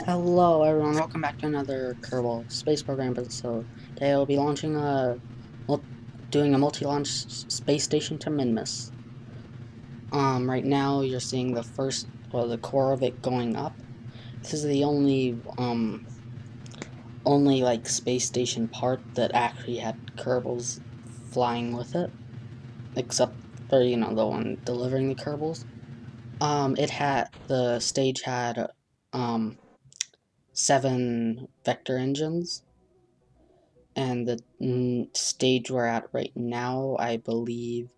Hello everyone, welcome back to another Kerbal Space Program episode. Today I'll be launching doing a multi-launch space station to Minmis. Right now you're seeing the first, or the core of it going up. This is the only like space station part that actually had Kerbals flying with it, except for, the one delivering the Kerbals. The stage had, um, 7 vector engines. And the stage we're at right now, I believe,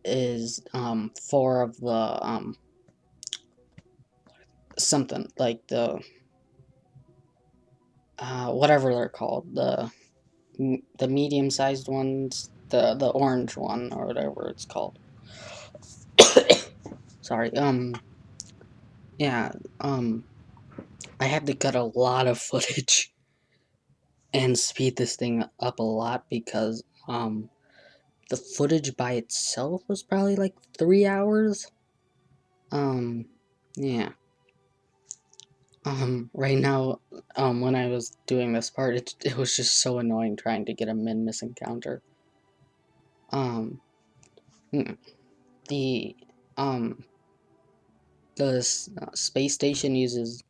is 4 of the something like the whatever they're called, the medium-sized ones, the orange one or whatever it's called. Sorry. Yeah. I had to cut a lot of footage and speed this thing up a lot because the footage by itself was probably like 3 hours. Yeah. Right now, when I was doing this part, it was just so annoying trying to get a Minmiss encounter. Um, mm, the, um, space station uses,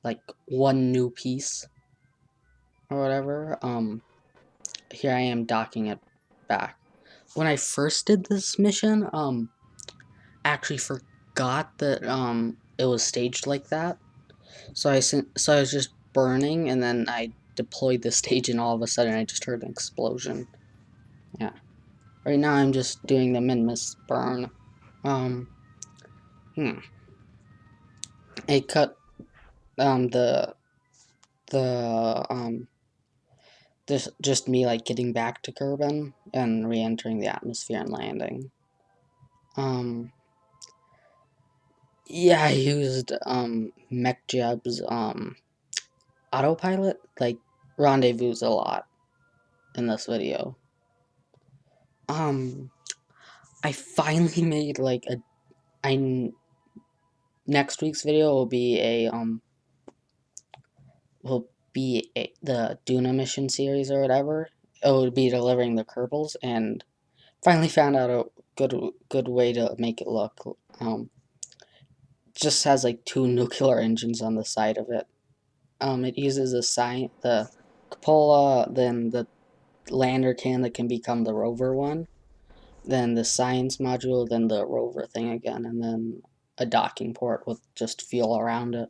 like, 1 new piece, or whatever. Here I am docking it back. When I first did this mission, I actually forgot that, it was staged like that. So I was just burning, and then I deployed the stage, and all of a sudden I just heard an explosion. Yeah. Right now I'm just doing the Minmiss burn. Um, hmm. I cut the this just me like getting back to Kerbin and re-entering the atmosphere and landing. Um, yeah, I used MechJeb's autopilot, like rendezvous a lot in this video. I finally made like I next week's video will be the Duna mission series or whatever. It would be delivering the Kerbals, and finally found out a good way to make it look. Just has like 2 nuclear engines on the side of it. It uses the cupola, then the lander can that can become the rover one, then the science module, then the rover thing again, and then a docking port with just fuel around it.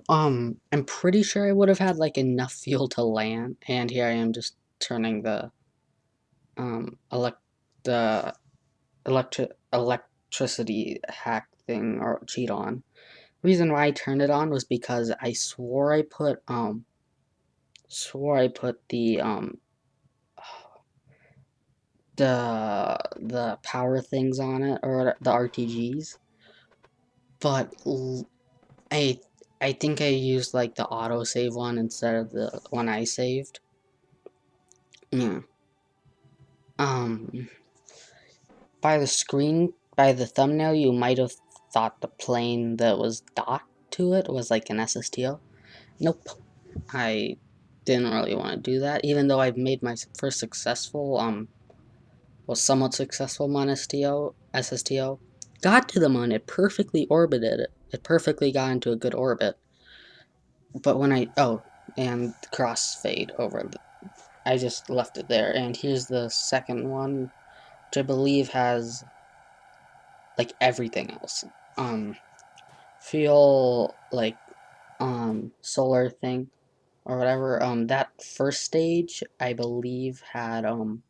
I'm pretty sure I would have had like enough fuel to land, and here I am just turning the um elect the electricity hack thing or cheat on. Reason why I turned it on was because I swore I put the power things on it, or the RTGs, but I I think I used like the autosave one instead of the one I saved. Yeah. Um, by the thumbnail, you might have thought the plane that was docked to it was like an SSTO. Nope. I didn't really want to do that, even though I've made my first successful, somewhat successful SSTO. Got to the moon, it perfectly orbited it. It perfectly got into a good orbit. But and crossfade over. I just left it there, and here's the second one, which I believe has like everything else. Fuel, like solar thing or whatever. That first stage I believe had oh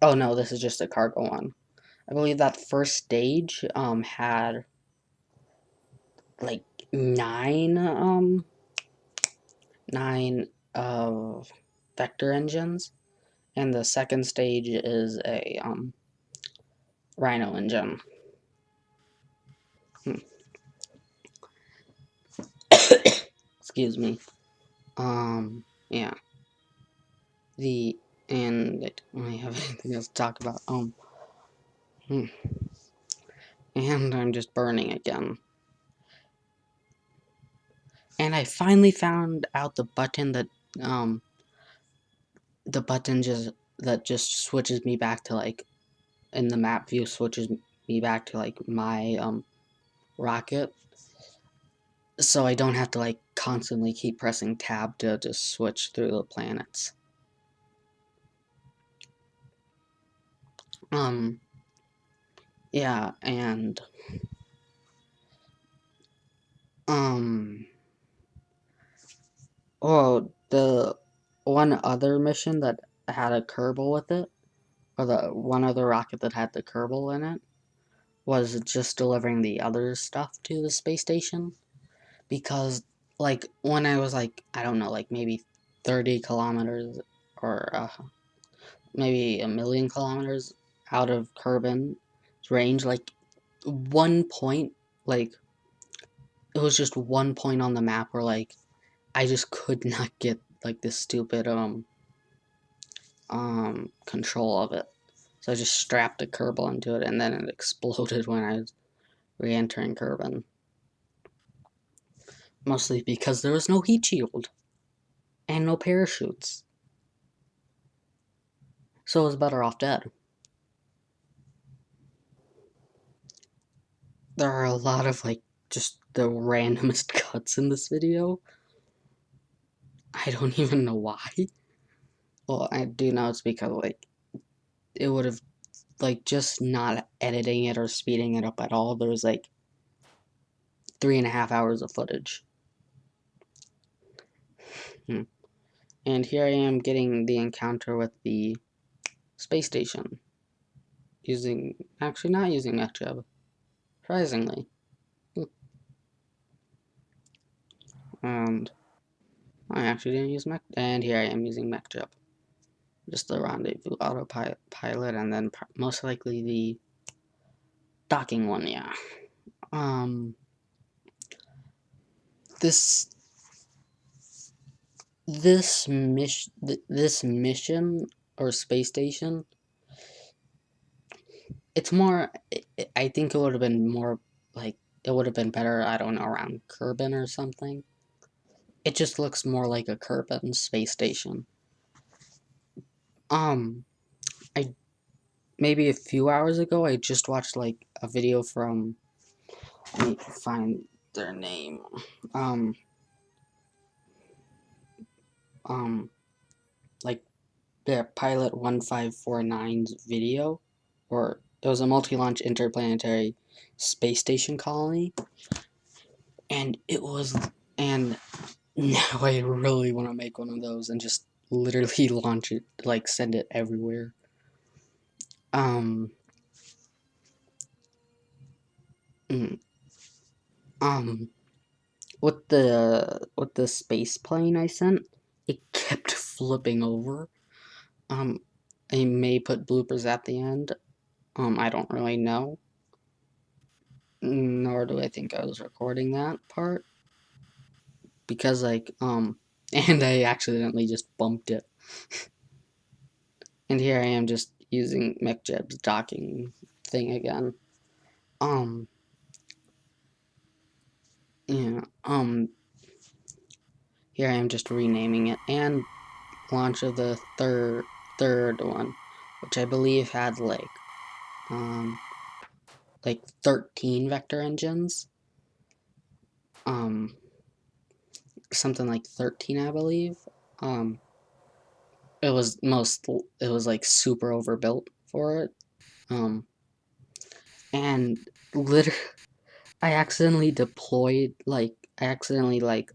no, this is just a cargo one. I believe that first stage had like 9 vector engines, and the second stage is a Rhino engine. Hmm. Excuse me. Yeah. The and I don't have anything else to talk about. Hmm. And I'm just burning again. And I finally found out the button that um the button just switches me back to like in the map view switches me back to like my rocket, so I don't have to like constantly keep pressing tab to just switch through the planets. Um yeah, and um oh, the one other mission that had a Kerbal with it, or the one other rocket that had the Kerbal in it, was just delivering the other stuff to the space station. Because, like, when I was, like, I don't know, like, maybe 30 kilometers or maybe a million kilometers out of Kerbin's range, like, one point, like, it was just one point on the map where, like, I just could not get, like, this stupid, control of it. So I just strapped a Kerbal into it, and then it exploded when I was re-entering Kerbin. Mostly because there was no heat shield and no parachutes. So I was better off dead. There are a lot of, like, just the randomest cuts in this video. I don't even know why. Well, I do know it's because, like, it would have, like, just not editing it or speeding it up at all. There was, like, 3.5 hours of footage. And here I am getting the encounter with the space station. Actually not using MechJeb. Surprisingly. And I actually didn't use Mech, and here I am using MechJeb. Just the rendezvous autopilot, and then most likely the docking one, yeah. This this mission or space station, it's more. I think it would have been more like it would have been better. I don't know, around Kerbin or something. It just looks more like a Kerbin space station. Um, I maybe a few hours ago I just watched like a video from. Let me find their name. Um, like the Pilot 1549's video, or it was a multi-launch interplanetary space station colony, and and now I really want to make one of those and just literally launch it, like send it everywhere. Um, mm, um, with the space plane I sent, it kept flipping over. Um, I may put bloopers at the end. I don't really know. Nor do I think I was recording that part. Because, like, and I accidentally just bumped it. And here I am just using MechJeb's docking thing again. Um, yeah, here I am just renaming it. And launch of the third one, which I believe had, like 13 vector engines. Something like 13, I believe. Um, it was like super overbuilt for it. And literally, I accidentally deployed, like, I accidentally, like,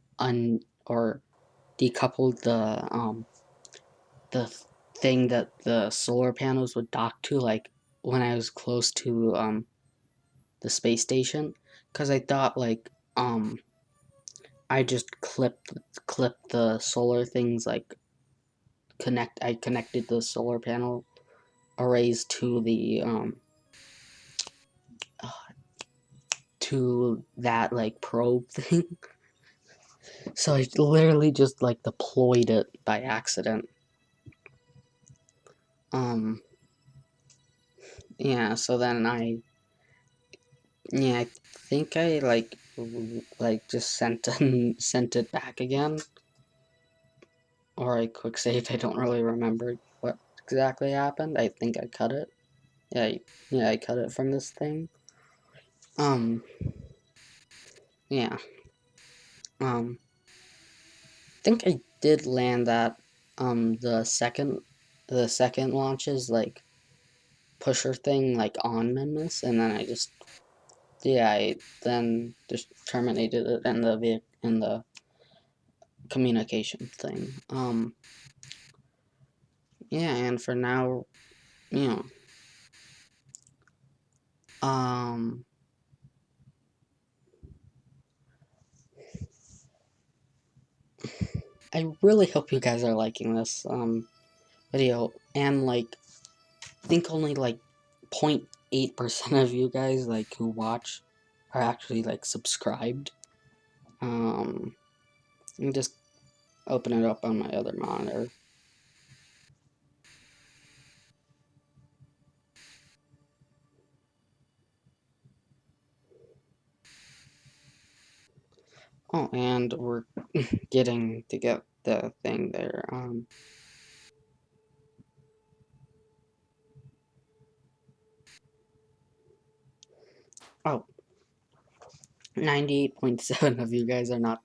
or decoupled the thing that the solar panels would dock to, like, when I was close to, the space station. Because I thought, like, I just clipped the solar things, like, I connected the solar panel arrays to the, to that, like, probe thing. So I literally just, like, deployed it by accident. Yeah, so then yeah, I think I, like, like just sent it back again, or I quick saved. I don't really remember what exactly happened. I think I cut it. Yeah, I cut it from this thing. Um, yeah. I think I did land that. The second launches like pusher thing like on Minmis, and then I then just terminated it in the communication thing. Yeah, and for now, you know, um, I really hope you guys are liking this video, and like, I think only like 0.8% of you guys like who watch are actually like subscribed. Let me just open it up on my other monitor. Oh, and we're getting to get the thing there. Oh, 98.7 of you guys are not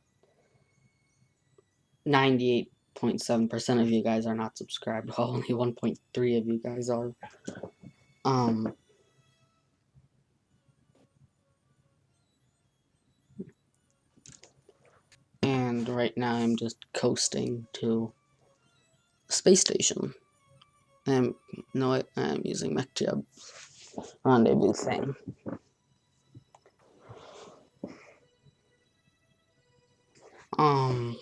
98.7% of you guys are not subscribed, while only 1.3 of you guys are. Um, and right now I'm just coasting to space station. I'm using MechJeb rendezvous thing. Um,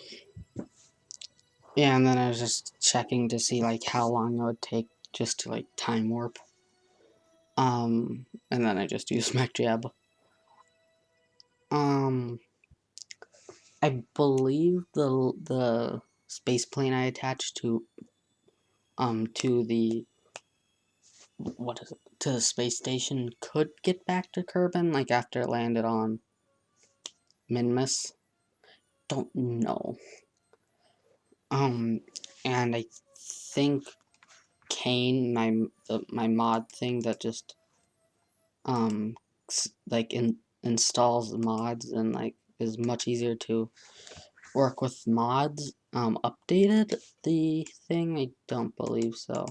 yeah, and then I was just checking to see like how long it would take just to like time warp. And then I just used MechJeb. Um, I believe the space plane I attached to the what is it to the space station could get back to Kerbin like after it landed on Minmis. Don't know. And I think Kane, my mod thing that just like installs mods and like is much easier to work with mods. Updated the thing? I don't believe so.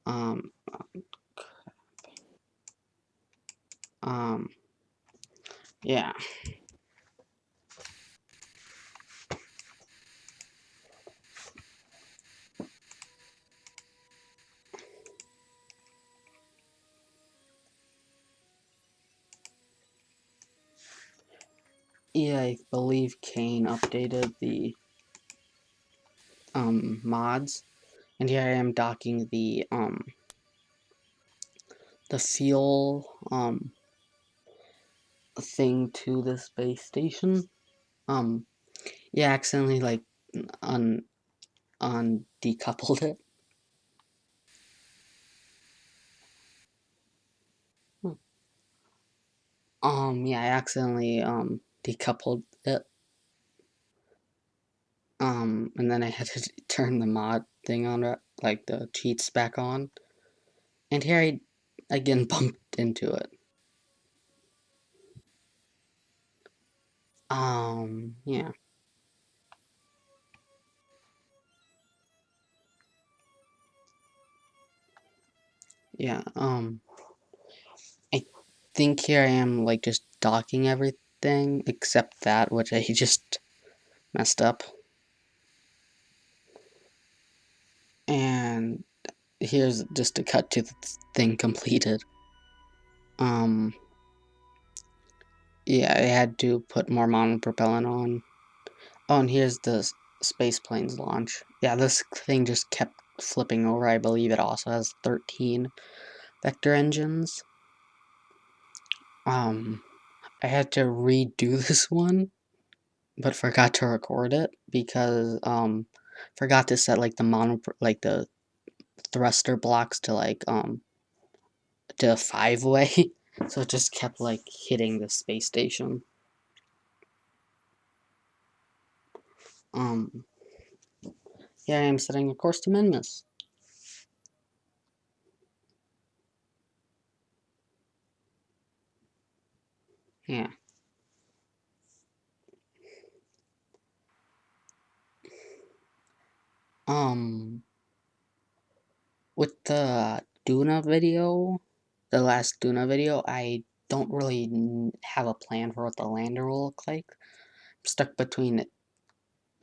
Um, um, yeah. Yeah, I believe Kane updated the mods, and here I am docking the fuel thing to the space station. Yeah, accidentally like un decoupled it. Yeah, I accidentally decoupled it. And then I had to turn the mod thing on, like the cheats back on. And here I again bumped into it. Yeah. Yeah, I think here I am, like, just docking everything except that, which I just messed up. And here's just a cut to the thing completed. Yeah, I had to put more monopropellant on. Oh, and here's the space plane's launch. Yeah, this thing just kept flipping over. I believe it also has 13 vector engines. I had to redo this one, but forgot to record it because forgot to set like the thruster blocks to like to 5-way. So it just kept like hitting the space station. Here I am setting a course to Minmis. Yeah. With the Duna video, the last Duna video, I don't really have a plan for what the lander will look like. I'm stuck between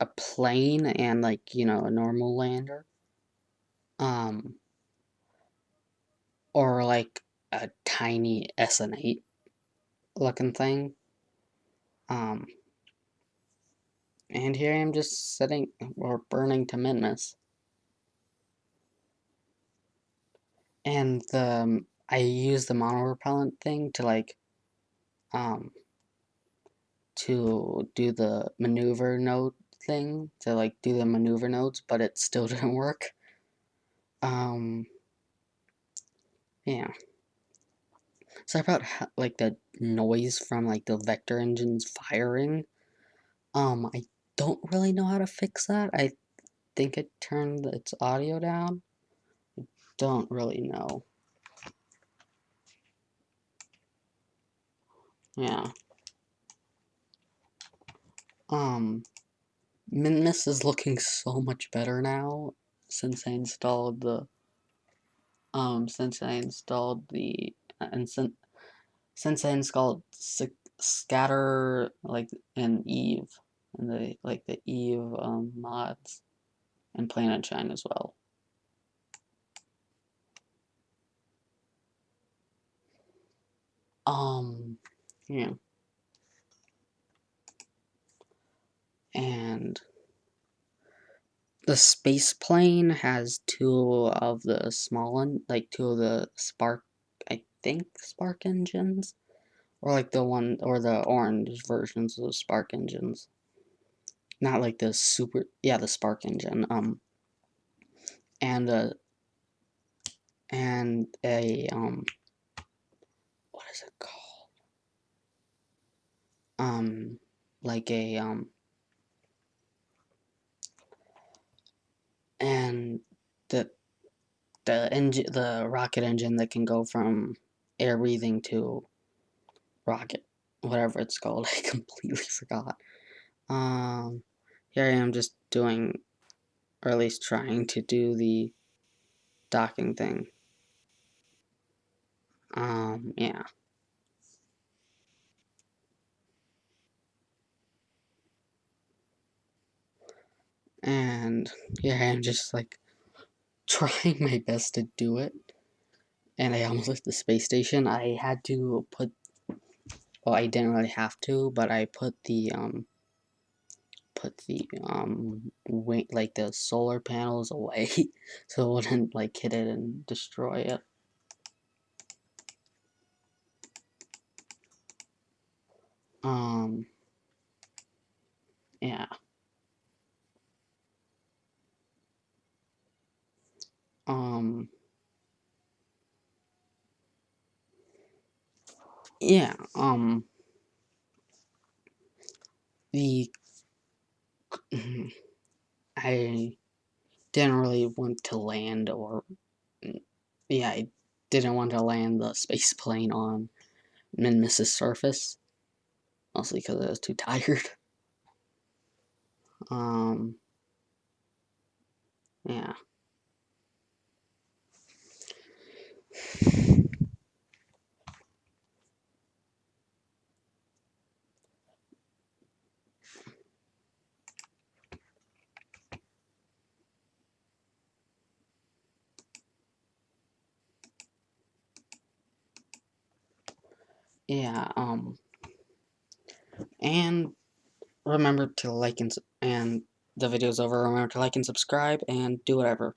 a plane and like, you know, a normal lander. Or like a tiny SN8 looking thing. Um, and here I am just sitting or burning to Minmis. And I use the mono repellent thing to like um to do the maneuver node thing to like do the maneuver nodes, but it still didn't work. Um, yeah. So about like the noise from like the vector engines firing. I don't really know how to fix that. I think it turned its audio down. Don't really know. Yeah. Um, Minmiss is looking so much better now since I installed the since I installed the and since I installed scatter like and Eve and the Eve mods and Planet Shine as well. Yeah. And the space plane has two of the small one, like two of the spark, I think spark engines, or like the one or the orange versions of the spark engines. Not like the super, yeah, the spark engine. And a and a what is it called? Like a and the the rocket engine that can go from air breathing to rocket, whatever it's called. I completely forgot. Um, Here I am just doing, or at least trying to do the docking thing. Yeah. And here I am just like trying my best to do it. And I almost left the space station. I had to put, well, I didn't really have to, but I put the wing, like the solar panels away so it wouldn't like hit it and destroy it. Um, yeah. Um, yeah. The I didn't really want to land, or yeah, I didn't want to land the space plane on Minmiss's surface, mostly because I was too tired. Um, yeah, yeah. And remember to like and the video's over. Remember to like and subscribe and do whatever.